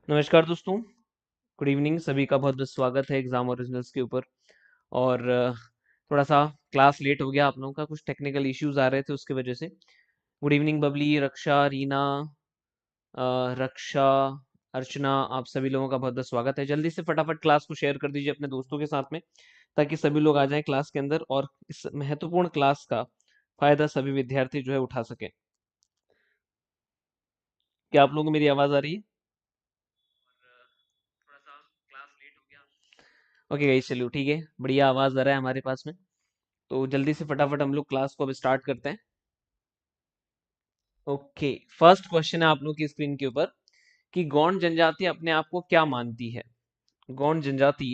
नमस्कार दोस्तों। Good evening. सभी का बहुत बहुत स्वागत है एग्जाम ओरिजिनल्स के ऊपर। और थोड़ा सा क्लास लेट हो गया, आप लोगों का कुछ टेक्निकल इश्यूज आ रहे थे उसके वजह से। गुड इवनिंग बबली, रक्षा, रीना, रक्षा, अर्चना, आप सभी लोगों का बहुत बहुत स्वागत है। जल्दी से फटाफट क्लास को शेयर कर दीजिए अपने दोस्तों के साथ में, ताकि सभी लोग आ जाएं क्लास के अंदर और इस महत्वपूर्ण क्लास का फायदा सभी विद्यार्थी जो है उठा सके। क्या आप लोगों को मेरी आवाज आ रही है? थोड़ा सा क्लास लेट हो गया। ओके गाइस, चलिए ठीक है, बढ़िया आवाज आ रहा है हमारे पास में। तो जल्दी से फटाफट हम लोग क्लास को अब स्टार्ट करते हैं। ओके, फर्स्ट क्वेश्चन है आप लोग की स्क्रीन के ऊपर कि गौंड जनजाति अपने आप को क्या मानती है। गौंड जनजाति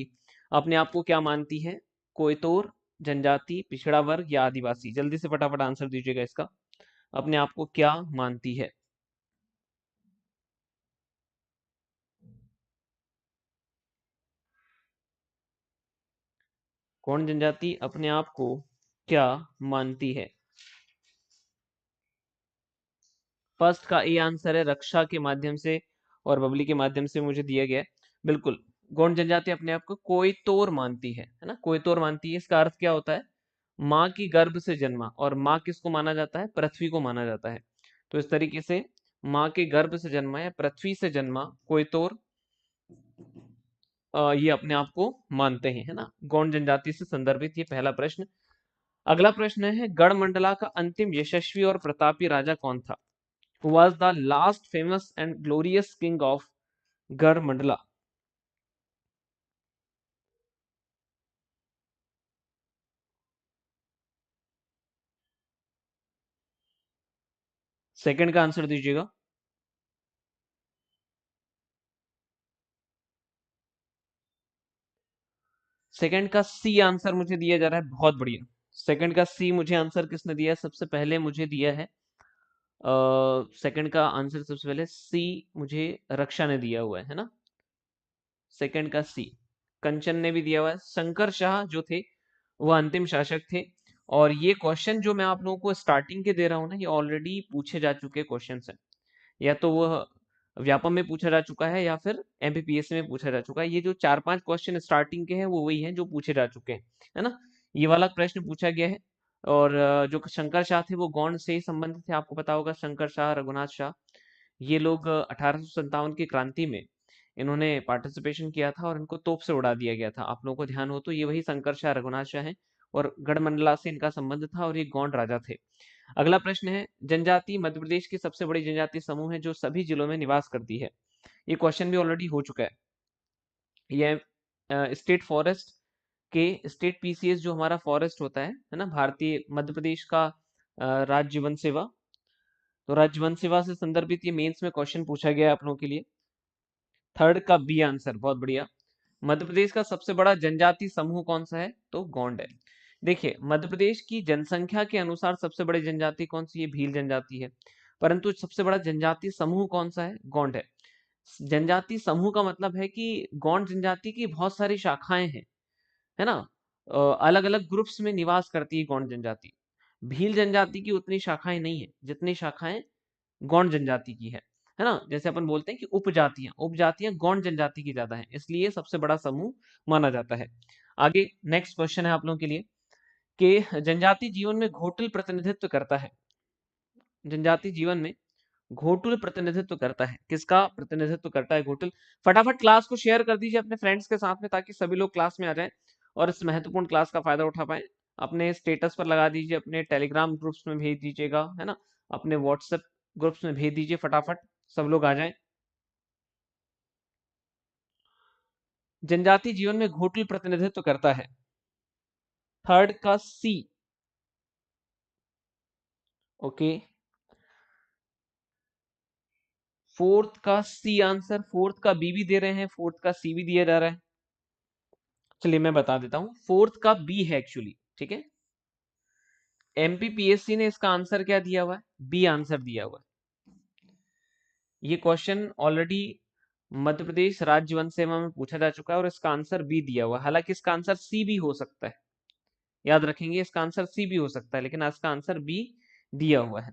अपने आप को क्या मानती है? कोयतोर जनजाति, पिछड़ा वर्ग या आदिवासी? जल्दी से फटाफट आंसर दीजिएगा इसका। अपने आप को क्या मानती है? गौंड जनजाति अपने आप को क्या मानती है? फर्स्ट का ए आंसर है रक्षा के माध्यम से और बबली के माध्यम से मुझे दिया गया है। बिल्कुल, गौंड जनजाति अपने आप को कोयतोर मानती है ना, कोयतोर मानती है। इसका अर्थ क्या होता है? माँ की गर्भ से जन्मा, और माँ किसको माना जाता है? पृथ्वी को माना जाता है। तो इस तरीके से माँ के गर्भ से जन्मा या पृथ्वी से जन्मा कोयतोर ये अपने आप को मानते हैं, है ना। गौंड जनजाति से संदर्भित ये पहला प्रश्न। अगला प्रश्न है, गढ़मंडला का अंतिम यशस्वी और प्रतापी राजा कौन था? Who was the last famous and glorious king of Garha Mandla? Second का आंसर दीजिएगा। सेकंड का सी आंसर मुझे दिया जा रहा है, बहुत बढ़िया। सेकंड का सी मुझे आंसर किसने दिया है? सबसे पहले मुझे दिया है सेकंड का आंसर सबसे पहले सी मुझे रक्षा ने दिया हुआ है ना। सेकंड का सी कंचन ने भी दिया हुआ है। शंकर शाह जो थे वह अंतिम शासक थे। और ये क्वेश्चन जो मैं आप लोगों को स्टार्टिंग के दे रहा हूँ ना, ये ऑलरेडी पूछे जा चुके क्वेश्चन हैं। या तो वह व्यापम में पूछा जा चुका है या फिर एमपीपीएससी में पूछा जा चुका है। ये जो चार पांच क्वेश्चन स्टार्टिंग के हैं वो वही हैं जो पूछे जा चुके हैं, है ना। ये वाला प्रश्न पूछा गया है। और जो शंकर शाह थे वो गौंड से ही संबंधित थे। आपको पता होगा शंकर शाह, रघुनाथ शाह, ये लोग 1857 की क्रांति में इन्होंने पार्टिसिपेशन किया था और इनको तोप से उड़ा दिया गया था। आप लोगों को ध्यान हो तो ये वही शंकर शाह, रघुनाथ शाह हैं। और गढ़मंडला से इनका संबंध था और ये गौंड राजा थे। अगला प्रश्न है, जनजाति मध्य प्रदेश की सबसे बड़ी जनजाति समूह है जो सभी जिलों में निवास करती है। ये क्वेश्चन भी ऑलरेडी हो चुका है। ये स्टेट फॉरेस्ट के स्टेट पीसीएस जो हमारा फॉरेस्ट होता है ना, भारतीय मध्य प्रदेश का राज्य वन सेवा। तो राज्य वन सेवा से संदर्भित ये मेंस में क्वेश्चन पूछा गया है आप लोगों के लिए। थर्ड का बी आंसर, बहुत बढ़िया। मध्य प्रदेश का सबसे बड़ा जनजाति समूह कौन सा है? तो गौंड है। देखिए, मध्य प्रदेश की जनसंख्या के अनुसार सबसे बड़ी जनजाति कौन सी है? भील जनजाति है। परंतु सबसे बड़ा जनजाति समूह कौन सा है? गौंड है। जनजाति समूह का मतलब है कि गौंड जनजाति की बहुत सारी शाखाएं हैं, है ना। अलग अलग ग्रुप्स में निवास करती है गौंड जनजाति। भील जनजाति की उतनी शाखाएं नहीं है जितनी शाखाएं गौंड जनजाति की है ना। जैसे अपन बोलते हैं कि उपजातियां उपजातियां गौंड जनजाति की ज्यादा है, इसलिए सबसे बड़ा समूह माना जाता है। आगे नेक्स्ट क्वेश्चन है आप लोगों के लिए कि जनजाति जीवन में घोटुल प्रतिनिधित्व करता है। जनजाति जीवन में घोटुल प्रतिनिधित्व करता है, किसका प्रतिनिधित्व करता है घोटुल? फटाफट क्लास को शेयर कर दीजिए अपने फ्रेंड्स के साथ में, ताकि सभी लोग क्लास में आ जाएं और इस महत्वपूर्ण क्लास का फायदा उठा पाए। अपने स्टेटस पर लगा दीजिए, अपने टेलीग्राम ग्रुप्स में भेज दीजिएगा, है ना। अपने व्हाट्सएप ग्रुप्स में भेज दीजिए, फटाफट सब लोग आ जाएं। जनजाति जीवन में घोटुल प्रतिनिधित्व करता है। थर्ड का सी। ओके, फोर्थ का सी आंसर, फोर्थ का बी भी दे रहे हैं, फोर्थ का सी भी दिया जा रहा है। चलिए मैं बता देता हूं, फोर्थ का बी है एक्चुअली, ठीक है। एमपीपीएससी ने इसका आंसर क्या दिया हुआ है? बी आंसर दिया हुआ है। ये क्वेश्चन ऑलरेडी मध्य प्रदेश राज्य वन सेवा में पूछा जा चुका है और इसका आंसर बी दिया हुआ है। हालांकि इसका आंसर सी भी हो सकता है, याद रखेंगे, इसका आंसर सी भी हो सकता है, लेकिन इसका आंसर बी दिया हुआ है,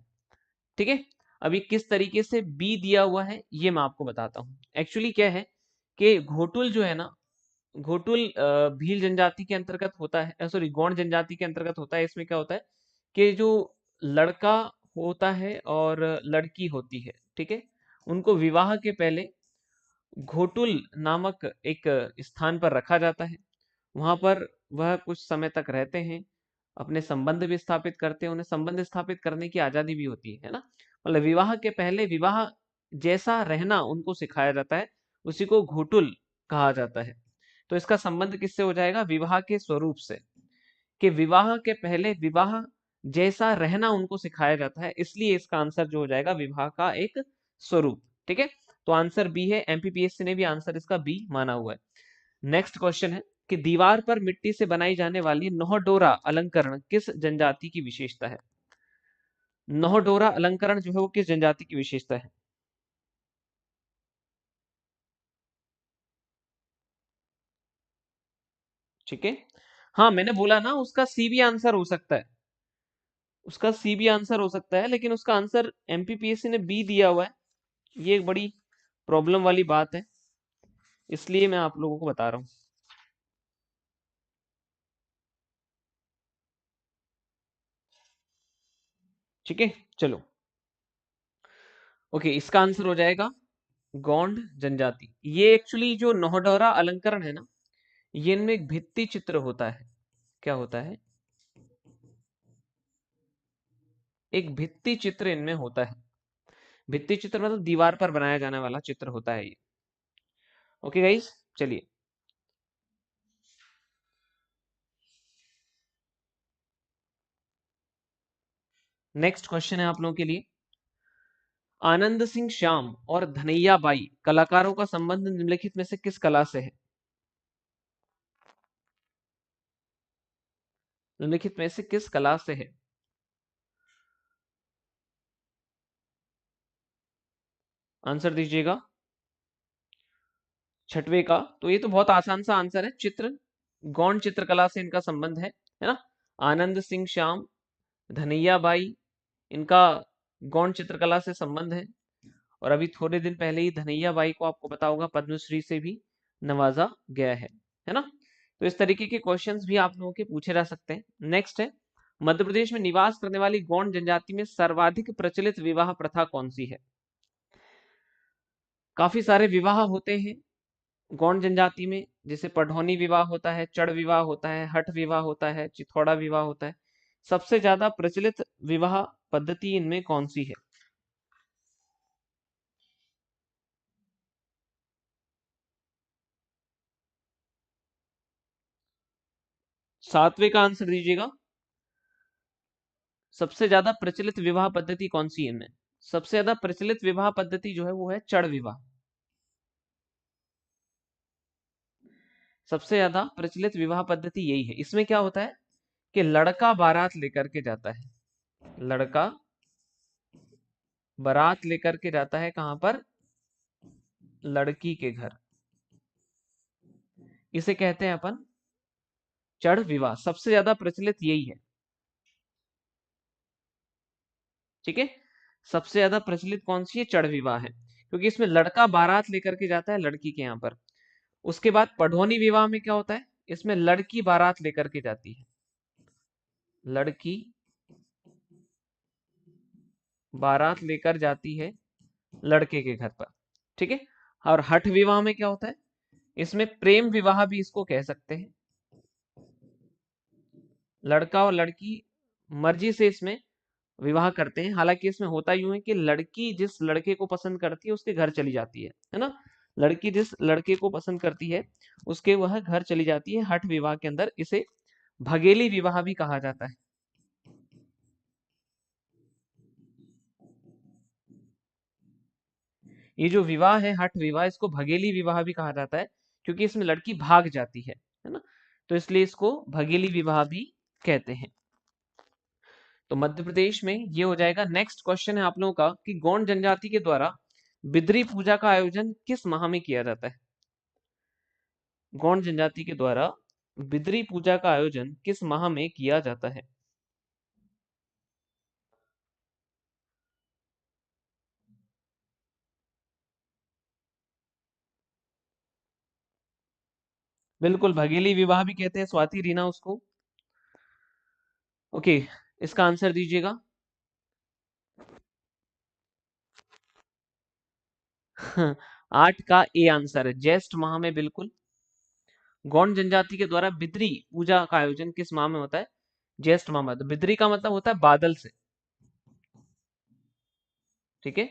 ठीक है। अभी किस तरीके से बी दिया हुआ है ये मैं आपको बताता हूँ। एक्चुअली क्या है कि घोटुल जो है ना, घोटुल भील जनजाति के अंतर्गत होता है, सॉरी गौंड जनजाति के अंतर्गत होता है। इसमें क्या होता है कि जो लड़का होता है और लड़की होती है, ठीक है, उनको विवाह के पहले घोटुल नामक एक स्थान पर रखा जाता है। वहां पर वह कुछ समय तक रहते हैं, अपने संबंध भी स्थापित करते हैं, उन्हें संबंध स्थापित करने की आजादी भी होती है ना। मतलब विवाह के पहले विवाह जैसा रहना उनको सिखाया जाता है, उसी को घोटुल कहा जाता है। तो इसका संबंध किससे हो जाएगा? विवाह के स्वरूप से, कि विवाह के पहले विवाह जैसा रहना उनको सिखाया जाता है, इसलिए इसका आंसर जो हो जाएगा विवाह का एक स्वरूप। ठीक है, तो आंसर बी है। एमपीपीएससी ने भी आंसर इसका बी माना हुआ है। नेक्स्ट क्वेश्चन है कि दीवार पर मिट्टी से बनाई जाने वाली नौहडोरा अलंकरण किस जनजाति की विशेषता है? नौहडोरा अलंकरण जो है वो किस जनजाति की विशेषता है? ठीक है, हाँ मैंने बोला ना उसका सी भी आंसर हो सकता है, उसका सी भी आंसर हो सकता है, लेकिन उसका आंसर एमपीपीएससी ने बी दिया हुआ है। ये एक बड़ी प्रॉब्लम वाली बात है, इसलिए मैं आप लोगों को बता रहा हूँ। ठीक है, चलो ओके, इसका आंसर हो जाएगा गौंड जनजाति। ये एक्चुअली जो नौहडोरा अलंकरण है ना, ये इनमें एक भित्ति चित्र होता है। क्या होता है? एक भित्ति चित्र इनमें होता है। भित्ति चित्र मतलब दीवार पर बनाया जाने वाला चित्र होता है ये। ओके गाइस, चलिए नेक्स्ट क्वेश्चन है आप लोगों के लिए। आनंद सिंह श्याम और धनैया बाई कलाकारों का संबंध निम्नलिखित में से किस कला से है? निम्नलिखित में से किस कला से है? आंसर दीजिएगा। छठवे का? तो ये तो बहुत आसान सा आंसर है, चित्र, गौण चित्रकला से इनका संबंध है ना। आनंद सिंह श्याम, धनैया बाई, इनका गौण चित्रकला से संबंध है। और अभी थोड़े दिन पहले ही धनैया बाई को आपको पता होगा पद्मश्री से भी नवाजा गया है ना। तो इस तरीके के क्वेश्चंस भी आप लोगों के पूछे जा सकते हैं। नेक्स्ट है, मध्य प्रदेश में निवास करने वाली गौंड जनजाति में सर्वाधिक प्रचलित विवाह प्रथा कौन सी है? काफी सारे विवाह होते हैं गौंड जनजाति में, जैसे पढ़ौनी विवाह होता है, चड़ विवाह होता है, हठ विवाह होता है, चिथौड़ा विवाह होता है। सबसे ज्यादा प्रचलित विवाह पद्धति इनमें कौन सी है? सातवें का आंसर दीजिएगा। सबसे ज्यादा प्रचलित विवाह पद्धति कौन सी है इनमें? सबसे ज्यादा प्रचलित विवाह पद्धति जो है वो है चड़ विवाह। सबसे ज्यादा प्रचलित विवाह पद्धति यही है। इसमें क्या होता है कि लड़का बारात लेकर के जाता है, लड़का बारात लेकर के जाता है कहां पर? लड़की के घर। इसे कहते हैं अपन चढ़ विवाह। सबसे ज्यादा प्रचलित यही है। ठीक है, सबसे ज्यादा प्रचलित कौन सी है? चढ़ विवाह है, क्योंकि इसमें लड़का बारात लेकर के जाता है लड़की के यहाँ पर। उसके बाद पढ़ोनी विवाह में क्या होता है? इसमें लड़की बारात लेकर के जाती है, लड़की बारात लेकर जाती है लड़के के घर पर। ठीक है, और हठ विवाह में क्या होता है? इसमें प्रेम विवाह भी इसको कह सकते हैं। लड़का और लड़की मर्जी से इसमें विवाह करते हैं। हालांकि इसमें होता यूं है कि लड़की जिस लड़के को पसंद करती है उसके घर चली जाती है ना। लड़की जिस लड़के को पसंद करती है उसके वह घर चली जाती है। हठ विवाह के अंदर इसे भगेली विवाह भी कहा जाता है। ये जो विवाह है हठ विवाह, इसको भगेली विवाह भी कहा जाता है, क्योंकि इसमें लड़की भाग जाती है ना। तो इसलिए इसको भगेली विवाह भी कहते हैं। तो मध्य प्रदेश में ये हो जाएगा। नेक्स्ट क्वेश्चन है आप लोगों का कि गौंड जनजाति के द्वारा बिद्री पूजा का आयोजन किस माह में किया जाता है? गौंड जनजाति के द्वारा बिद्री पूजा का आयोजन किस माह में किया जाता है? बिल्कुल, भगेली विवाह भी कहते हैं स्वाति रीना उसको। ओके, इसका आंसर दीजिएगा। 8 का ए आंसर है, ज्येष्ठ माह में। बिल्कुल। गौंड जनजाति के द्वारा बिद्री पूजा का आयोजन किस माह में होता है? ज्येष्ठ माह में। तो बिद्री का मतलब होता है बादल से, ठीक है।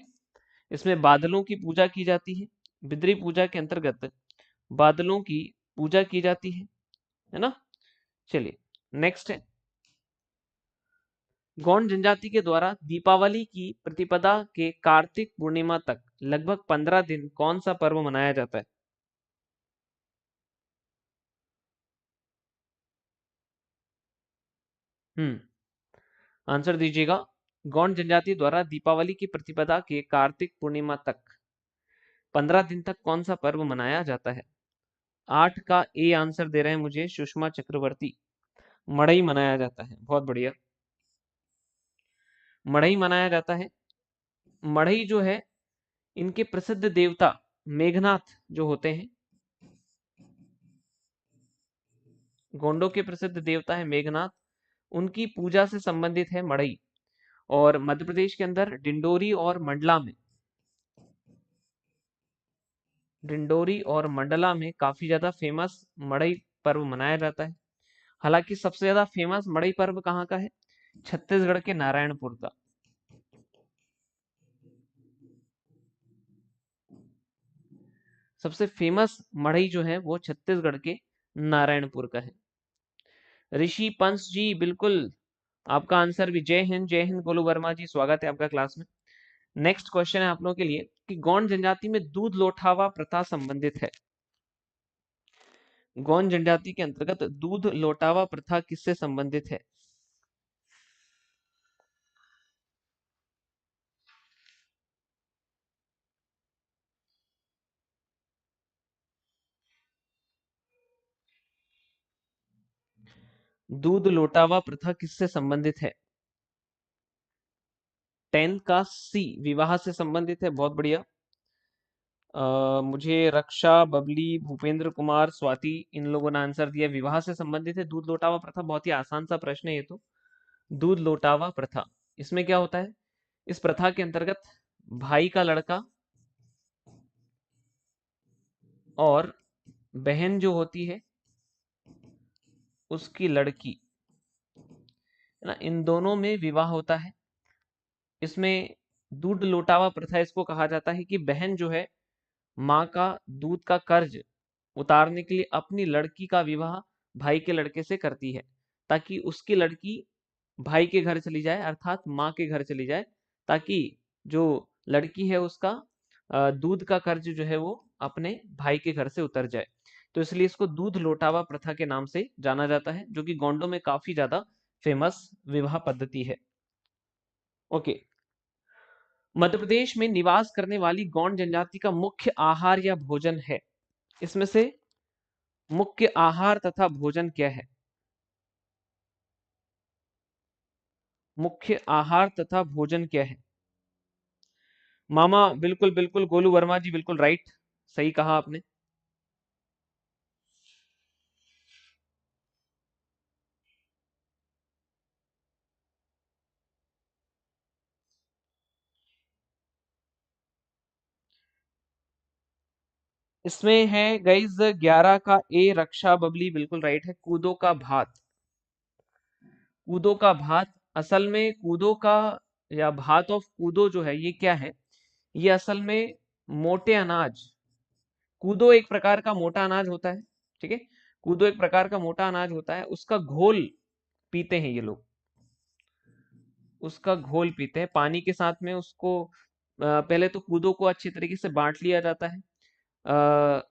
इसमें बादलों की पूजा की जाती है। बिद्री पूजा के अंतर्गत बादलों की पूजा की जाती है ना। चलिए, नेक्स्ट है। गौंड जनजाति के द्वारा दीपावली की प्रतिपदा के कार्तिक पूर्णिमा तक लगभग 15 दिन कौन सा पर्व मनाया जाता है? हम्म, आंसर दीजिएगा। गौंड जनजाति द्वारा दीपावली की प्रतिपदा के कार्तिक पूर्णिमा तक 15 दिन तक कौन सा पर्व मनाया जाता है? 8 का ए आंसर दे रहे हैं मुझे सुषमा चक्रवर्ती। मड़ई मनाया जाता है, बहुत बढ़िया। मड़ई मनाया जाता है। मड़ई जो है, इनके प्रसिद्ध देवता मेघनाथ जो होते हैं, गोंडों के प्रसिद्ध देवता है मेघनाथ, उनकी पूजा से संबंधित है मड़ई। और मध्य प्रदेश के अंदर डिंडोरी और मंडला में काफी ज्यादा फेमस मड़ई पर्व मनाया जाता है। हालांकि सबसे ज्यादा फेमस मड़ई पर्व कहाँ का है? छत्तीसगढ़ के नारायणपुर का। सबसे फेमस मड़ई जो है वो छत्तीसगढ़ के नारायणपुर का है। ऋषि पंच जी, बिल्कुल। आपका आंसर भी जय हिंद, जय हिंद गोलू वर्मा जी, स्वागत है आपका क्लास में। नेक्स्ट क्वेश्चन है आप लोगों के लिए कि गौंड जनजाति में दूध लोठावा प्रथा संबंधित है। गौंड जनजाति के अंतर्गत दूध लोटावा प्रथा किससे संबंधित है? दूध लोटावा प्रथा किससे संबंधित है? 10 का सी, विवाह से संबंधित है, बहुत बढ़िया। मुझे रक्षा, बबली, भूपेंद्र कुमार, स्वाति, इन लोगों ने आंसर दिया विवाह से संबंधित है। दूध लोटावा प्रथा बहुत ही आसान सा प्रश्न है ये तो। दूध लोटावा प्रथा, इसमें क्या होता है? इस प्रथा के अंतर्गत भाई का लड़का और बहन जो होती है उसकी लड़की, है ना, इन दोनों में विवाह होता है। इसमें दूध लोटावा प्रथा इसको कहा जाता है कि बहन जो है माँ का दूध का कर्ज उतारने के लिए अपनी लड़की का विवाह भाई के लड़के से करती है, ताकि उसकी लड़की भाई के घर चली जाए, अर्थात माँ के घर चली जाए, ताकि जो लड़की है उसका दूध का कर्ज जो है वो अपने भाई के घर से उतर जाए। तो इसलिए इसको दूध लोटावा प्रथा के नाम से जाना जाता है, जो कि गोंडों में काफी ज्यादा फेमस विवाह पद्धति है। ओके। मध्य प्रदेश में निवास करने वाली गौंड जनजाति का मुख्य आहार या भोजन है, इसमें से मुख्य आहार तथा भोजन क्या है? मुख्य आहार तथा भोजन क्या है? मामा, बिल्कुल बिल्कुल, गोलू वर्मा जी, बिल्कुल राइट, सही कहा आपने। इसमें है गाइज 11 का ए, रक्षा, बबली, बिल्कुल राइट है। कूदो का भात। कूदो का भात, असल में कूदो का या भात ऑफ कूदो जो है ये क्या है? ये असल में मोटे अनाज, कूदो एक प्रकार का मोटा अनाज होता है, ठीक है। कूदो एक प्रकार का मोटा अनाज होता है, उसका घोल पीते हैं ये लोग। उसका घोल पीते हैं पानी के साथ में उसको। पहले तो कूदो को अच्छी तरीके से बांट लिया जाता है,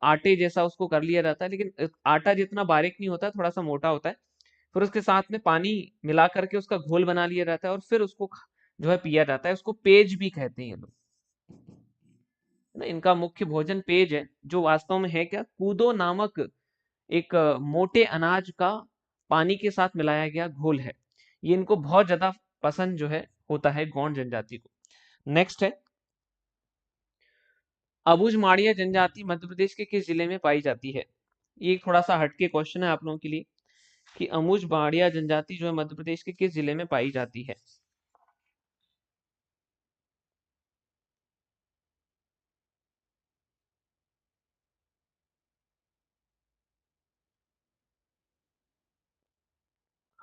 आटे जैसा उसको कर लिया जाता है, लेकिन आटा जितना बारीक नहीं होता, थोड़ा सा मोटा होता है। फिर उसके साथ में पानी मिला करके उसका घोल बना लिया जाता है और फिर उसको जो है पिया जाता है। उसको पेज भी कहते हैं ये लोग, है ना। इनका मुख्य भोजन पेज है, जो वास्तव में है क्या? कूदो नामक एक मोटे अनाज का पानी के साथ मिलाया गया घोल है। ये इनको बहुत ज्यादा पसंद जो है होता है गौंड जनजाति को। नेक्स्ट है। अबुझमाड़िया जनजाति मध्य प्रदेश के किस जिले में पाई जाती है? ये थोड़ा सा हटके क्वेश्चन है आप लोगों के लिए कि अमुज बाड़िया जनजाति जो है मध्य प्रदेश के किस जिले में पाई जाती है।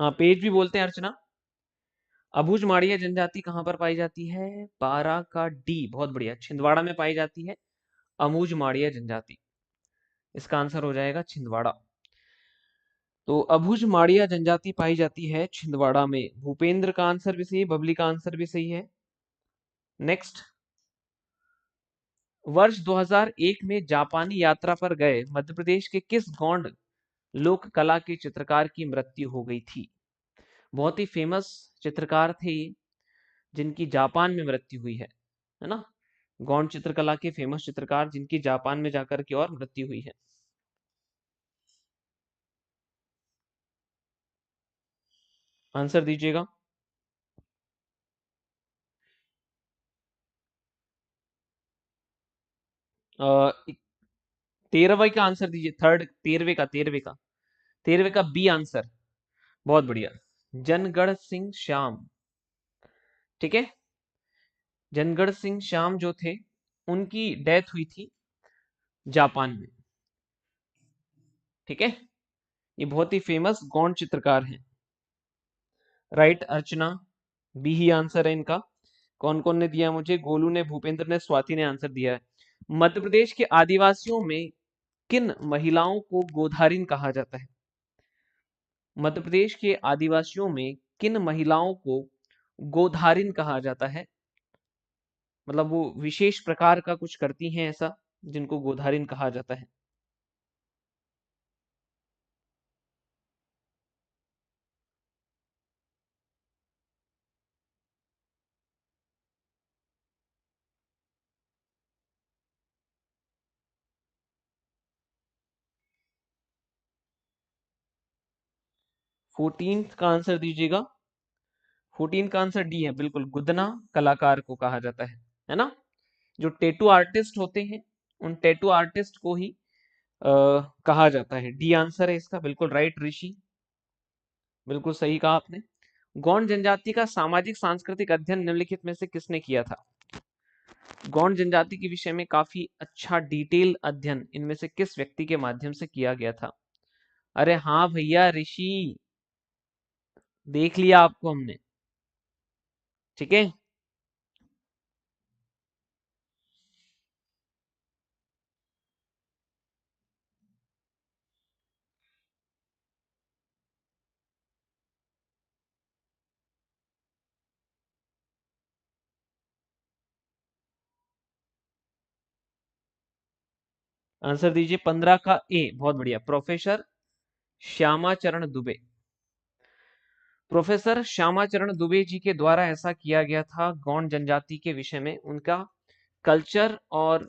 हाँ, पेज भी बोलते हैं अर्चना। अबुझ माड़िया जनजाति कहाँ पर पाई जाती है? 12 का डी, बहुत बढ़िया, छिंदवाड़ा में पाई जाती है अमुज माड़िया जनजाति। इसका आंसर हो जाएगा छिंदवाड़ा। तो अबुझ माड़िया जनजाति पाई जाती है छिंदवाड़ा में। भूपेंद्र का आंसर भी सही है, बबली का आंसर भी सही है। नेक्स्ट, वर्ष 2001 में जापानी यात्रा पर गए मध्य प्रदेश के किस गौंड लोक कला के चित्रकार की मृत्यु हो गई थी? बहुत ही फेमस चित्रकार थे ये, जिनकी जापान में मृत्यु हुई है ना। गौंड चित्रकला के फेमस चित्रकार जिनकी जापान में जाकर के और मृत्यु हुई है। आंसर दीजिएगा। 13वें का आंसर दीजिए, थर्ड, 13वें का बी आंसर। बहुत बढ़िया, जनगढ़ सिंह श्याम। ठीक है, जनगढ़ सिंह श्याम जो थे, उनकी डेथ हुई थी जापान में। ठीक है, ये बहुत ही फेमस गौंड चित्रकार हैं। राइट अर्चना, बी ही आंसर है इनका। कौन कौन ने दिया मुझे? गोलू ने, भूपेंद्र ने, स्वाति ने आंसर दिया है। मध्य प्रदेश के आदिवासियों में किन महिलाओं को गोधारिन कहा जाता है? मध्य प्रदेश के आदिवासियों में किन महिलाओं को गोधारिन कहा जाता है? मतलब वो विशेष प्रकार का कुछ करती हैं ऐसा, जिनको गोधारिन कहा जाता है। फोर्टीन का आंसर दीजिएगा। 14 का आंसर डी है, बिल्कुल, गुदना कलाकार को कहा जाता है ना। जो टेटू आर्टिस्ट होते हैं, उन टेटू आर्टिस्ट को ही कहा जाता है। डी आंसर है इसका, बिल्कुल राइट ऋषि, बिल्कुल सही कहा आपने। गौंड जनजाति का सामाजिक सांस्कृतिक अध्ययन निम्नलिखित में से किसने किया था? गौंड जनजाति के विषय में काफी अच्छा डिटेल अध्ययन इनमें से किस व्यक्ति के माध्यम से किया गया था? अरे हाँ भैया ऋषि, देख लिया आपको हमने। ठीक है, आंसर दीजिए। 15 का ए, बहुत बढ़िया, प्रोफेसर श्यामाचरण दुबे। प्रोफेसर श्यामाचरण दुबे जी के द्वारा ऐसा किया गया था गौंड जनजाति के विषय में। उनका कल्चर और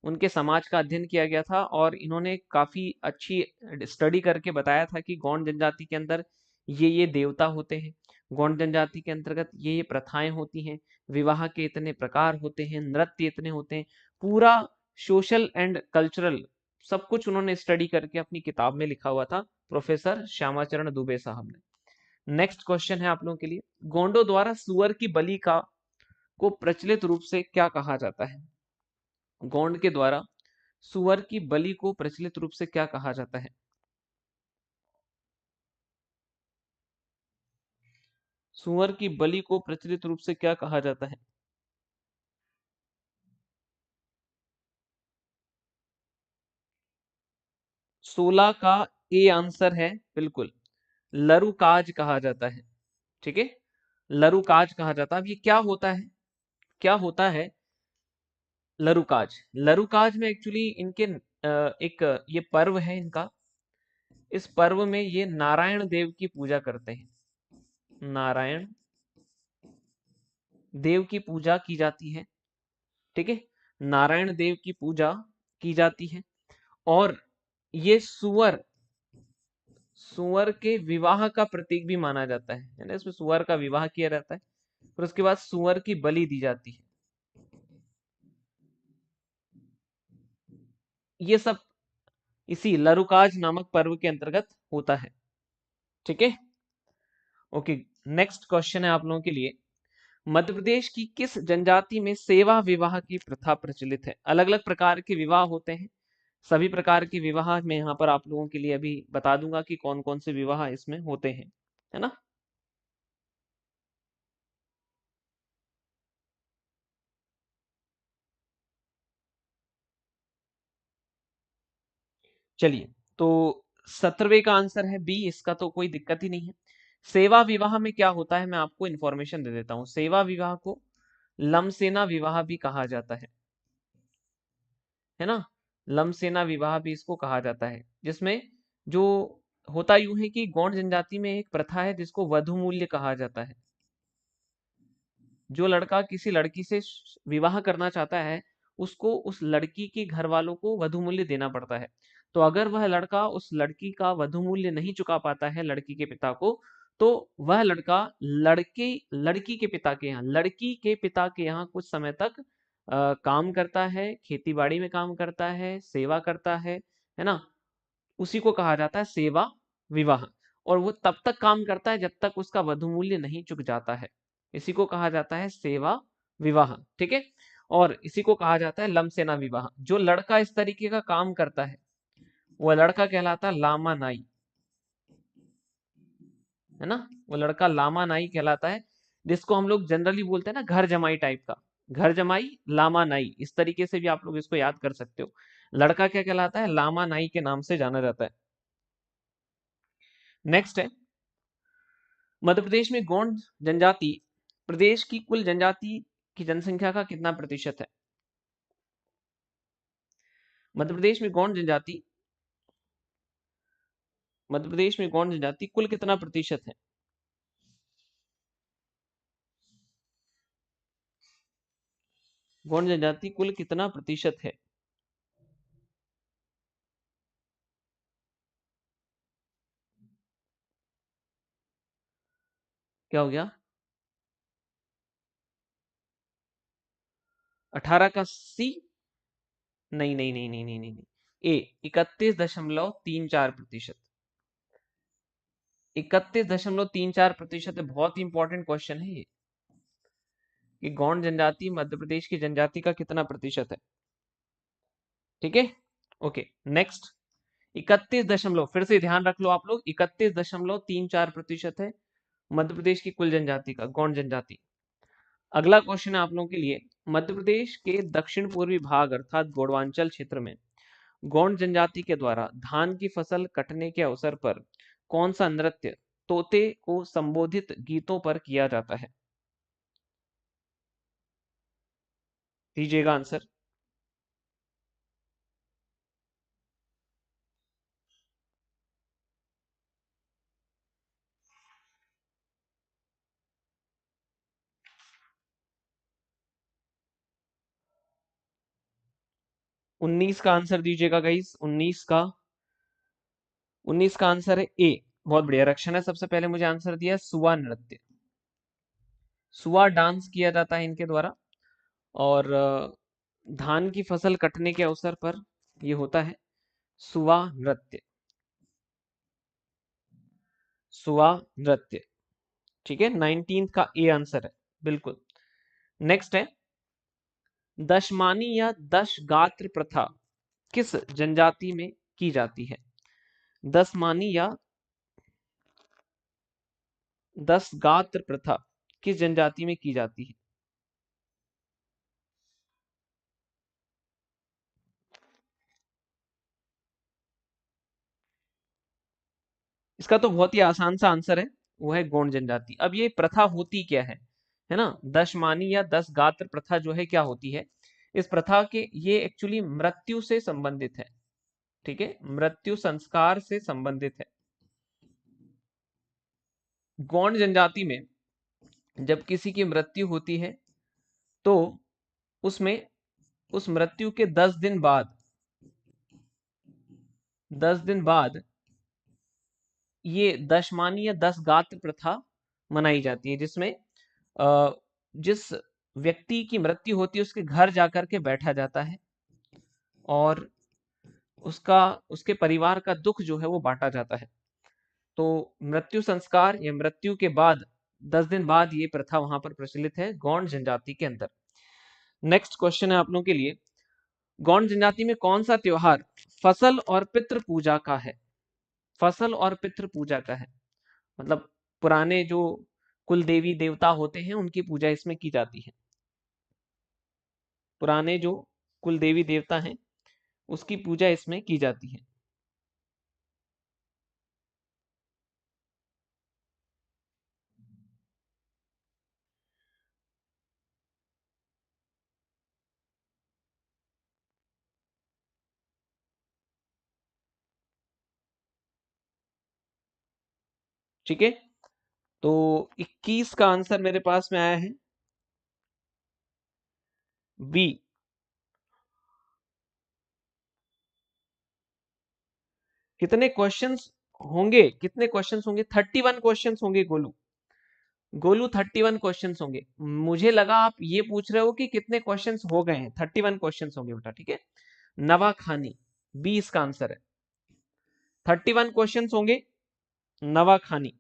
उनके समाज का अध्ययन किया गया था, और इन्होंने काफी अच्छी स्टडी करके बताया था कि गौंड जनजाति के अंदर ये देवता होते हैं, गौंड जनजाति के अंतर्गत ये प्रथाएं होती हैं, विवाह के इतने प्रकार होते हैं, नृत्य इतने होते हैं, पूरा सोशल एंड कल्चरल सब कुछ उन्होंने स्टडी करके अपनी किताब में लिखा हुआ था, प्रोफेसर श्यामाचरण दुबे साहब ने। नेक्स्ट क्वेश्चन है आप लोगों के लिए। गोंडों द्वारा सुअर की बलि का को प्रचलित रूप से क्या कहा जाता है? गौंड के द्वारा सुअर की बलि को प्रचलित रूप से क्या कहा जाता है? सुअर की बलि को प्रचलित रूप से क्या कहा जाता है? 16 का ए आंसर है, बिल्कुल, लरुकाज कहा जाता है। ठीक है, लरुकाज कहा जाता है। अब ये क्या होता है, क्या होता है लरुकाज? लरुकाज में एक्चुअली इनके एक ये पर्व है इनका। इस पर्व में ये नारायण देव की पूजा करते हैं। नारायण देव की पूजा की जाती है। ठीक है, नारायण देव की पूजा की जाती है। और ये सुअर, सुअर के विवाह का प्रतीक भी माना जाता है ना। इसमें सुअर का विवाह किया जाता है, फिर उसके बाद सुअर की बलि दी जाती है। ये सब इसी लरुकाज नामक पर्व के अंतर्गत होता है। ठीक है, ओके। नेक्स्ट क्वेश्चन है आप लोगों के लिए, मध्य प्रदेश की किस जनजाति में सेवा विवाह की प्रथा प्रचलित है? अलग अलग प्रकार के विवाह होते हैं, सभी प्रकार के विवाह में यहाँ पर आप लोगों के लिए अभी बता दूंगा कि कौन कौन से विवाह इसमें होते हैं, है ना। चलिए, तो 17वें का आंसर है बी, इसका तो कोई दिक्कत ही नहीं है। सेवा विवाह में क्या होता है, मैं आपको इन्फॉर्मेशन दे देता हूँ। सेवा विवाह को लमसेना विवाह भी कहा जाता है ना। लमसेना विवाह भी इसको कहा जाता है, जिसमें जो होता यूं है कि गौंड जनजाति में एक प्रथा है जिसको वधू मूल्य कहा जाता है। जो लड़का किसी लड़की से विवाह करना चाहता है, उसको उस लड़की के घर वालों को वधू मूल्य देना पड़ता है। तो अगर वह लड़का उस लड़की का वधू मूल्य नहीं चुका पाता है लड़की के पिता को, तो वह लड़का लड़की के पिता के यहाँ, लड़की के पिता के यहाँ कुछ समय तक काम करता है, खेती बाड़ी में काम करता है, सेवा करता है ना। उसी को कहा जाता है सेवा विवाह। और वो तब तक काम करता है जब तक उसका वधू मूल्य नहीं चुक जाता है। इसी को कहा जाता है सेवा विवाह। ठीक है, और इसी को कहा जाता है लमसेना विवाह। जो लड़का इस तरीके का काम करता है वह लड़का कहलाता है लामा नाई, है ना। वो लड़का लामा नाई कहलाता है, जिसको हम लोग जनरली बोलते हैं ना घर जमाई टाइप का। घर जमाई, लामा नाई, इस तरीके से भी आप लोग इसको याद कर सकते हो। लड़का क्या कहलाता है, लामा नाई के नाम से जाना जाता है। नेक्स्ट है, मध्य प्रदेश में गौंड जनजाति प्रदेश की कुल जनजाति की जनसंख्या का कितना प्रतिशत है? मध्य प्रदेश में गौंड जनजाति मध्य प्रदेश में गौंड जनजाति कुल कितना प्रतिशत है? गौंड जनजाति कुल कितना प्रतिशत है? क्या हो गया? 18 का सी? नहीं नहीं नहीं नहीं नहीं नहीं नहीं। ए, 31.34%। 31.34% है। बहुत ही इंपॉर्टेंट क्वेश्चन है ये, कि गौंड जनजाति मध्य प्रदेश की जनजाति का कितना प्रतिशत है। ठीक है, ओके। नेक्स्ट, 31 फिर से ध्यान रख लो आप लोग, 31.34% है मध्य प्रदेश की कुल जनजाति का, गौंड जनजाति। अगला क्वेश्चन है आप लोगों के लिए, मध्य प्रदेश के दक्षिण पूर्वी भाग अर्थात गोडवांचल क्षेत्र में गौंड जनजाति के द्वारा धान की फसल कटने के अवसर पर कौन सा नृत्य तोते को संबोधित गीतों पर किया जाता है? दीजिएगा आंसर। 19 का आंसर दीजिएगा गाइस। 19 का आंसर है ए। बहुत बढ़िया, रक्षण है सबसे पहले मुझे आंसर दिया, सुआ नृत्य। सुआ डांस किया जाता है इनके द्वारा, और धान की फसल कटने के अवसर पर ये होता है सुआ नृत्य। सुआ नृत्य, ठीक है। 19 का ए आंसर है, बिल्कुल। नेक्स्ट है, दशमानी या दश गात्र प्रथा किस जनजाति में की जाती है? दसमानी या दस गात्र प्रथा किस जनजाति में की जाती है? इसका तो बहुत ही आसान सा आंसर है, वो है गोंड जनजाति। अब ये प्रथा होती क्या है ना। दशमानी या दस गात्र प्रथा जो है क्या होती है, इस प्रथा के ये एक्चुअली मृत्यु से संबंधित है। ठीक है, मृत्यु संस्कार से संबंधित है। गौंड जनजाति में जब किसी की मृत्यु होती है, तो उसमें उस मृत्यु के 10 दिन बाद ये दशमानी या दस गात्र प्रथा मनाई जाती है, जिसमें जिस व्यक्ति की मृत्यु होती है उसके घर जाकर के बैठा जाता है, और उसका उसके परिवार का दुख जो है वो बांटा जाता है। तो मृत्यु संस्कार या मृत्यु के बाद 10 दिन बाद ये प्रथा वहां पर प्रचलित है गौंड जनजाति के अंदर। नेक्स्ट क्वेश्चन है आप लोगों के लिए, गौंड जनजाति में कौन सा त्योहार फसल और पितृ पूजा का है? फसल और पितृ पूजा का है, मतलब पुराने जो कुल देवी देवता होते हैं उनकी पूजा इसमें की जाती है। पुराने जो कुल देवी देवता हैं उसकी पूजा इसमें की जाती है। ठीक है, तो 21 का आंसर मेरे पास में आया है बी। कितने क्वेश्चंस होंगे, कितने क्वेश्चंस होंगे? 31 क्वेश्चंस होंगे गोलू। गोलू 31 क्वेश्चंस होंगे। मुझे लगा आप ये पूछ रहे हो कि कितने क्वेश्चंस हो गए हैं। 31 क्वेश्चंस होंगे बेटा, ठीक है। नवाखानी बी इसका आंसर है। 31 क्वेश्चंस होंगे, नवाखानी।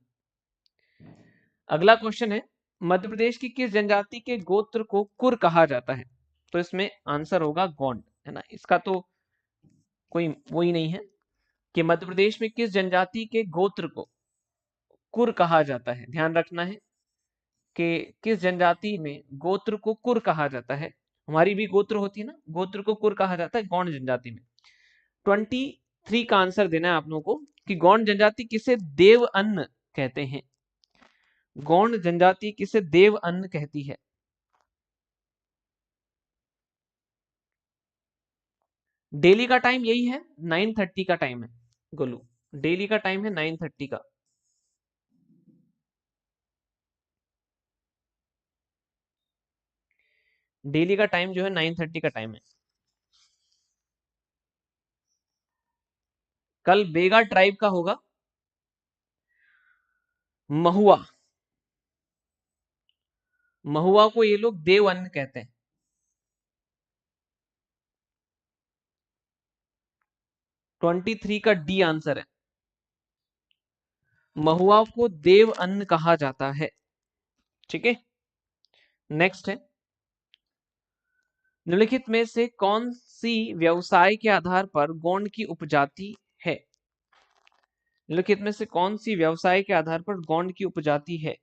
अगला क्वेश्चन है, मध्य प्रदेश की किस जनजाति के गोत्र को कुर कहा जाता है? तो इसमें आंसर होगा गोंड, है ना। इसका तो कोई वो ही नहीं है कि मध्य प्रदेश में किस जनजाति के गोत्र को कुर कहा जाता है। ध्यान रखना है कि किस जनजाति में गोत्र को कुर कहा जाता है। हमारी भी गोत्र होती है ना, गोत्र को कुर कहा जाता है गौंड जनजाति में। 23 का आंसर देना है आप लोगों को कि गौंड जनजाति किसे देव अन्न कहते हैं। गौंड जनजाति किसे देव अन्न कहती है? डेली का टाइम यही है, 9:30 का टाइम है गोलू। डेली का टाइम है 9:30 का। डेली का टाइम जो है 9:30 का टाइम है। कल बेगा ट्राइब का होगा, महुआ। महुआ को ये लोग देव अन्न कहते हैं। 23 का डी आंसर है। महुआ को देव अन्न कहा जाता है। ठीक है, नेक्स्ट है, निम्नलिखित में से कौन सी व्यवसाय के आधार पर गोंड की उपजाति है? निम्नलिखित में से कौन सी व्यवसाय के आधार पर गोंड की उपजाति है?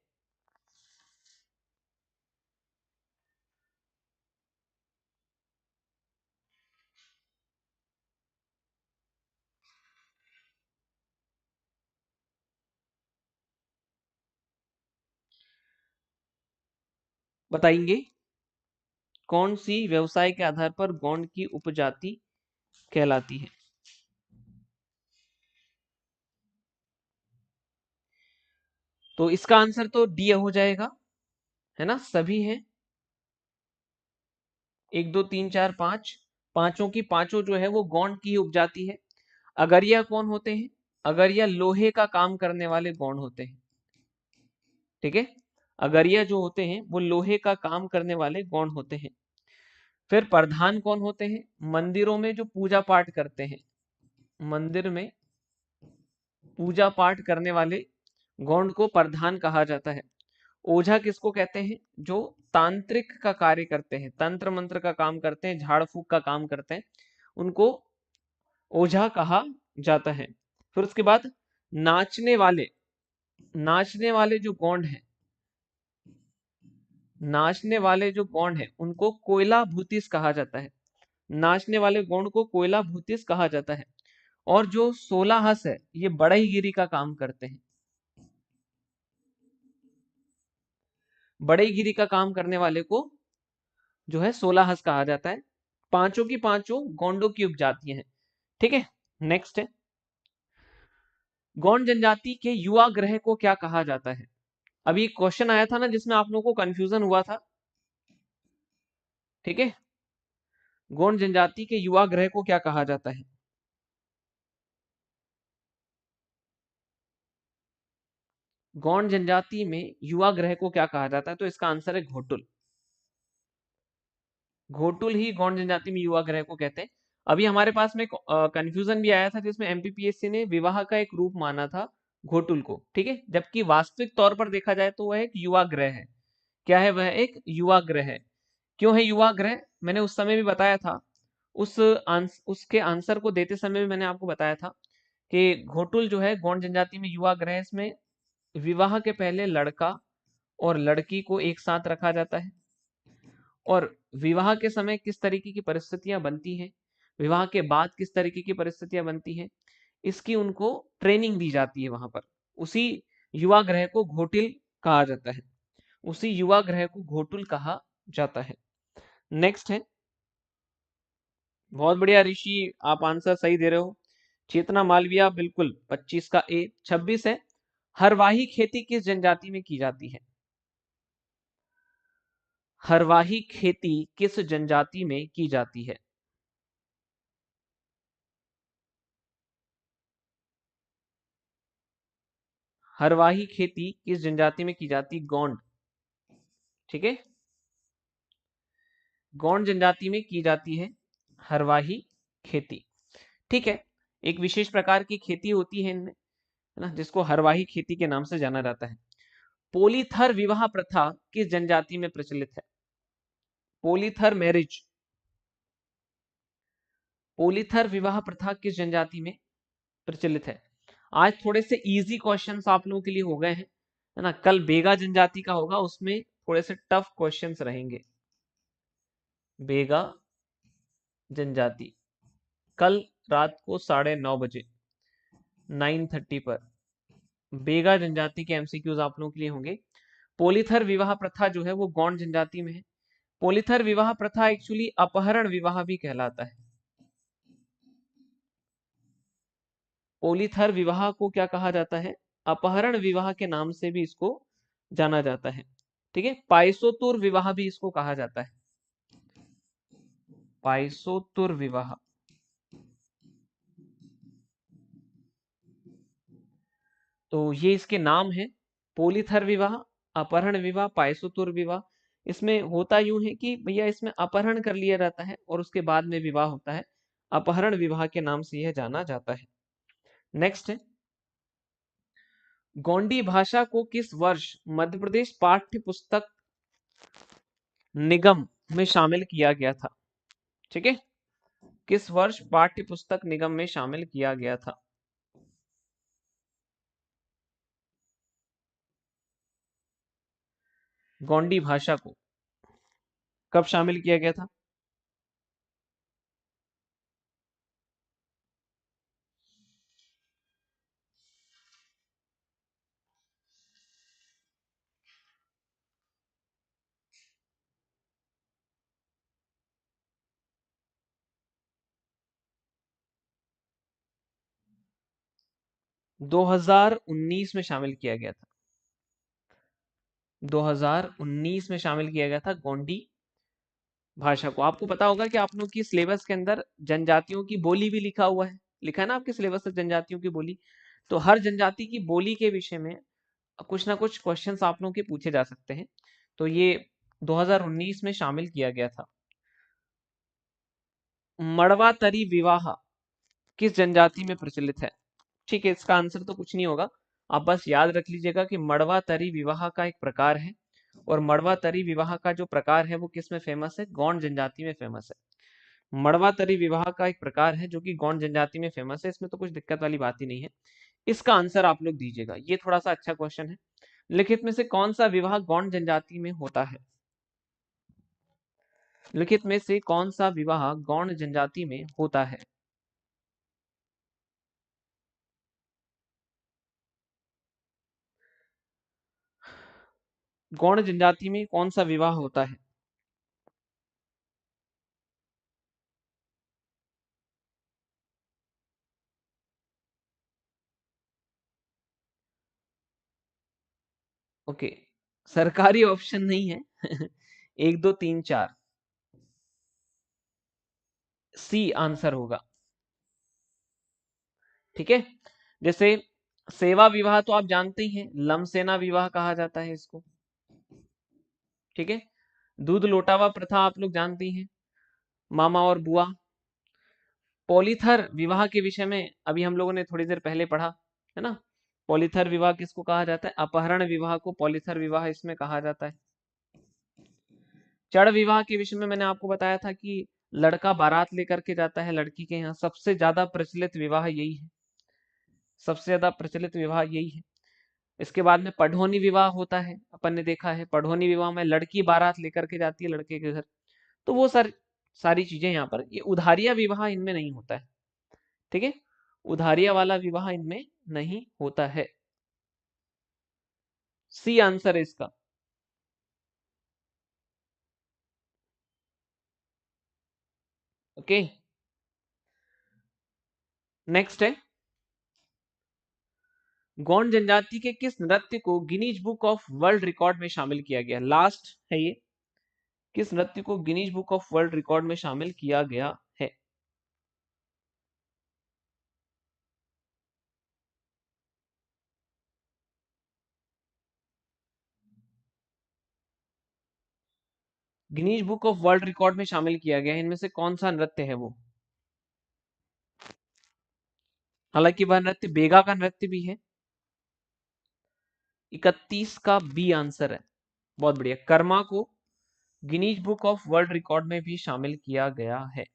बताएंगे कौन सी व्यवसाय के आधार पर गोंड की उपजाति कहलाती है? तो इसका आंसर तो डी हो जाएगा, है ना। सभी हैं, 1 2 3 4 5, पांचों की पांचों जो है वो गोंड की उपजाति है। अगरिया कौन होते हैं? अगरिया लोहे का काम करने वाले गोंड होते हैं। ठीक है, अगरिया जो होते हैं वो लोहे का काम करने वाले गोंड होते हैं। फिर प्रधान कौन होते हैं? मंदिरों में जो पूजा पाठ करते हैं, मंदिर में पूजा पाठ करने वाले गौंड को प्रधान कहा जाता है। ओझा किसको कहते हैं? जो तांत्रिक का कार्य करते हैं, तंत्र मंत्र का काम करते हैं, झाड़ फूक का काम करते हैं, उनको ओझा कहा जाता है। फिर उसके बाद नाचने वाले, नाचने वाले जो गौंड हैं, नाचने वाले जो गौंड हैं उनको कोयला भूतिस कहा जाता है। नाचने वाले गौंड को कोयला भूतिस कहा जाता है। और जो 16 हंस है ये बड़ईगिरी का काम करते हैं। बड़ईगिरी का काम करने वाले को जो है 16 हंस कहा जाता है। पांचों की पांचों गोंडों की उपजातियां हैं। ठीक है, नेक्स्ट है, गौंड जनजाति के युवा ग्रह को क्या कहा जाता है? अभी क्वेश्चन आया था ना जिसमें आप लोगों को कंफ्यूजन हुआ था। ठीक है, गौंड जनजाति के युवा ग्रह को क्या कहा जाता है? गौंड जनजाति में युवा ग्रह को क्या कहा जाता है? तो इसका आंसर है घोटुल। घोटुल ही गौंड जनजाति में युवा ग्रह को कहते हैं। अभी हमारे पास में कंफ्यूजन भी आया था जिसमें एमपीपीएससी ने विवाह का एक रूप माना था घोटुल को, ठीक है, जबकि वास्तविक तौर पर देखा जाए तो वह एक युवा ग्रह है। क्या है वह? एक युवा ग्रह है। क्यों है युवा ग्रह? मैंने उस समय भी बताया था। उसके आंसर को देते समय भी मैंने आपको बताया था कि घोटुल जो है गौंड जनजाति में युवा ग्रह है। इसमें विवाह के पहले लड़का और लड़की को एक साथ रखा जाता है, और विवाह के समय किस तरीके की परिस्थितियां बनती हैं, विवाह के बाद किस तरीके की परिस्थितियां बनती हैं, इसकी उनको ट्रेनिंग दी जाती है वहां पर। उसी युवा ग्रह को घोटिल कहा जाता है, उसी युवा ग्रह को घोटुल कहा जाता है। नेक्स्ट है, बहुत बढ़िया ऋषि, आप आंसर सही दे रहे हो। चेतना मालविया, बिल्कुल 25 का ए। 26 है, हरवाही खेती किस जनजाति में की जाती है? हरवाही खेती किस जनजाति में की जाती है? हरवाही खेती किस जनजाति में की जाती? गोंड, ठीक है, गोंड जनजाति में की जाती है हरवाही खेती, ठीक है। एक विशेष प्रकार की खेती होती है इनमें, है ना, जिसको हरवाही खेती के नाम से जाना जाता है। पोलीथर विवाह प्रथा किस जनजाति में प्रचलित है? पोलीथर मैरिज, पोलीथर विवाह प्रथा किस जनजाति में प्रचलित है? आज थोड़े से इजी क्वेश्चंस आप लोगों के लिए हो गए हैं, है ना। कल बेगा जनजाति का होगा, उसमें थोड़े से टफ क्वेश्चंस रहेंगे। बेगा जनजाति कल रात को 9:30 बजे 9:30 पर बेगा जनजाति के एमसीक्यूज आप लोगों के लिए होंगे। पोलीथर विवाह प्रथा जो है वो गौंड जनजाति में है। पोलीथर विवाह प्रथा एक्चुअली अपहरण विवाह भी कहलाता है। पोलीथर विवाह को क्या कहा जाता है? अपहरण विवाह के नाम से भी इसको जाना जाता है, ठीक है। पाइसोतुर विवाह भी इसको कहा जाता है, पाइसोतुर विवाह। तो ये इसके नाम है, पोलीथर विवाह, अपहरण विवाह, पाइसोतुर विवाह। इसमें होता यूं है कि भैया इसमें अपहरण कर लिया जाता है और उसके बाद में विवाह होता है। अपहरण विवाह के नाम से यह जाना जाता है। नेक्स्ट है, गोंडी भाषा को किस वर्ष मध्य प्रदेश पाठ्य पुस्तक निगम में शामिल किया गया था? ठीक है, किस वर्ष पाठ्य पुस्तक निगम में शामिल किया गया था? गोंडी भाषा को कब शामिल किया गया था? 2019 में शामिल किया गया था। 2019 में शामिल किया गया था गोंडी भाषा को। आपको पता होगा कि आप लोग की सिलेबस के अंदर जनजातियों की बोली भी लिखा हुआ है, लिखा है ना आपके सिलेबस से जनजातियों की बोली। तो हर जनजाति की बोली के विषय में कुछ ना कुछ क्वेश्चंस आप लोगों के पूछे जा सकते हैं। तो ये 2019 में शामिल किया गया था। मड़वा तरी विवाह किस जनजाति में प्रचलित है? ठीक है, इसका आंसर तो कुछ नहीं होगा, आप बस याद रख लीजिएगा कि मड़वा तरी विवाह का एक प्रकार है, और मड़वा तरी विवाह का जो प्रकार है वो किस में फेमस है? गौंड जनजाति में फेमस है। मड़वा तरी विवाह का एक प्रकार है जो कि गौंड जनजाति में फेमस है, इसमें तो कुछ दिक्कत वाली बात ही नहीं है। इसका आंसर आप लोग दीजिएगा, ये थोड़ा सा अच्छा क्वेश्चन है। लिखित में से कौन सा विवाह गौंड जनजाति में होता है? लिखित में से कौन सा विवाह गौंड जनजाति में होता है? गौंड जनजाति में कौन सा विवाह होता है? ओके, सरकारी ऑप्शन नहीं है। 1 2 3 4 सी आंसर होगा, ठीक है। जैसे सेवा विवाह तो आप जानते ही हैं, लमसेना विवाह कहा जाता है इसको, ठीक है। दूध लोटावा प्रथा आप लोग जानते ही हैं, मामा और बुआ। पॉलीथर विवाह के विषय में अभी हम लोगों ने थोड़ी देर पहले पढ़ा, है ना। पॉलीथर विवाह किसको कहा जाता है? अपहरण विवाह को पॉलीथर विवाह इसमें कहा जाता है। चड़ विवाह के विषय में मैंने आपको बताया था कि लड़का बारात लेकर के जाता है लड़की के यहाँ। सबसे ज्यादा प्रचलित विवाह यही है, सबसे ज्यादा प्रचलित विवाह यही है। इसके बाद में पढ़ोनी विवाह होता है, अपन ने देखा है पढ़ोनी विवाह में लड़की बारात लेकर के जाती है लड़के के घर। तो वो सारी चीजें यहाँ पर, ये उधारिया विवाह इनमें नहीं होता है, ठीक है। उधारिया वाला विवाह इनमें नहीं होता है। सी आंसर है इसका। ओके, नेक्स्ट है, गौंड जनजाति के किस नृत्य को Guinness book of world record में शामिल किया गया? लास्ट है ये। किस नृत्य को Guinness book of world record में शामिल किया गया है? Guinness book of world record में शामिल किया गया है, इनमें से कौन सा नृत्य है वो? हालांकि वह नृत्य बेगा का नृत्य भी है। 31 का बी आंसर है। बहुत बढ़िया, कर्मा को Guinness book of world record में भी शामिल किया गया है।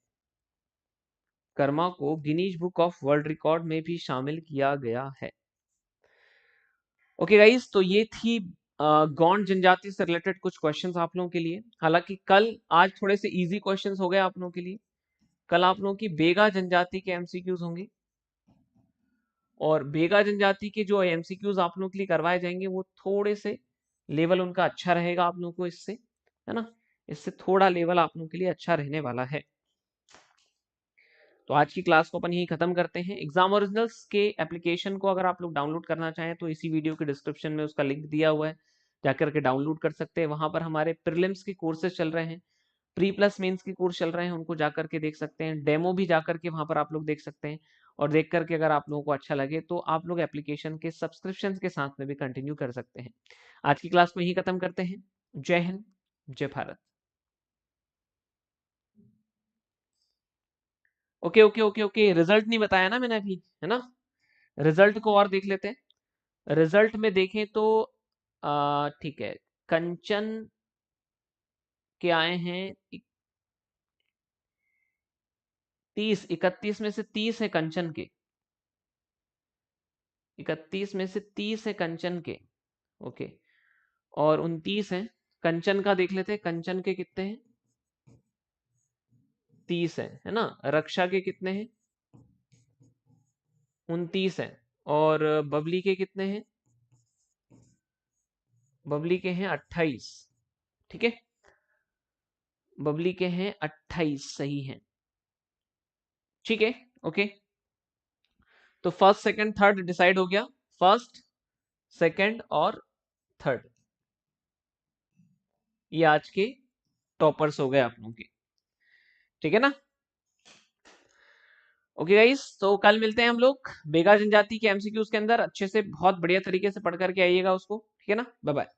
कर्मा को Guinness book of world record में भी शामिल किया गया है। ओके गाइस, तो ये थी गौंड जनजाति से रिलेटेड कुछ क्वेश्चंस आप लोगों के लिए। हालांकि कल आज थोड़े से इजी क्वेश्चंस हो गए आप लोगों के लिए। कल आप लोगों की बेगा जनजाति के एमसीक्यूज होंगे, और बेगा जनजाति के जो एमसीक्यूज आप लोगों के लिए करवाए जाएंगे वो थोड़े से लेवल उनका अच्छा रहेगा आप लोगों को इससे, है ना। इससे थोड़ा लेवल आप लोगों के लिए अच्छा रहने वाला है। तो आज की क्लास को अपन यही खत्म करते हैं। एग्जाम ओरिजिनल्स के एप्लीकेशन को अगर आप लोग डाउनलोड करना चाहें तो इसी वीडियो के डिस्क्रिप्शन में उसका लिंक दिया हुआ है, जाकर के डाउनलोड कर सकते हैं। वहां पर हमारे प्रीलिम्स के कोर्सेज चल रहे हैं, प्री प्लस मेंस के कोर्स चल रहे हैं, उनको जाकर के देख सकते हैं। डेमो भी जाकर के वहां पर आप लोग देख सकते हैं, और देख करके अगर आप लोगों को अच्छा लगे तो आप लोग एप्लीकेशन के सब्सक्रिप्शन के साथ में भी कंटिन्यू कर सकते हैं। आज की क्लास को यही खत्म करते हैं। जय हिंद, जय Bharat. Okay okay okay okay, result नहीं बताया ना मैंने अभी, है ना। रिजल्ट को और देख लेते हैं। रिजल्ट में देखें तो ठीक है, कंचन के आए हैं 30, 31 में से 30 है कंचन के, 31 में से 30 है कंचन के। ओके, और 29 है कंचन का। देख लेते हैं कंचन के कितने हैं। 30 है ना। रक्षा के कितने हैं? 29 है। और बबली के कितने हैं? बबली के हैं 28। ठीक है, बबली के हैं 28, सही है। ठीक है, ओके। तो फर्स्ट सेकंड थर्ड डिसाइड हो गया। फर्स्ट, सेकंड और थर्ड, ये आज के टॉपर्स हो गए आप लोगों के। ठीक है ना। ओके गाइस, तो कल मिलते हैं हम लोग बेगा जनजाति के एमसीक्यूज के अंदर। अच्छे से बहुत बढ़िया तरीके से पढ़ करके आइएगा उसको, ठीक है ना। Bye bye.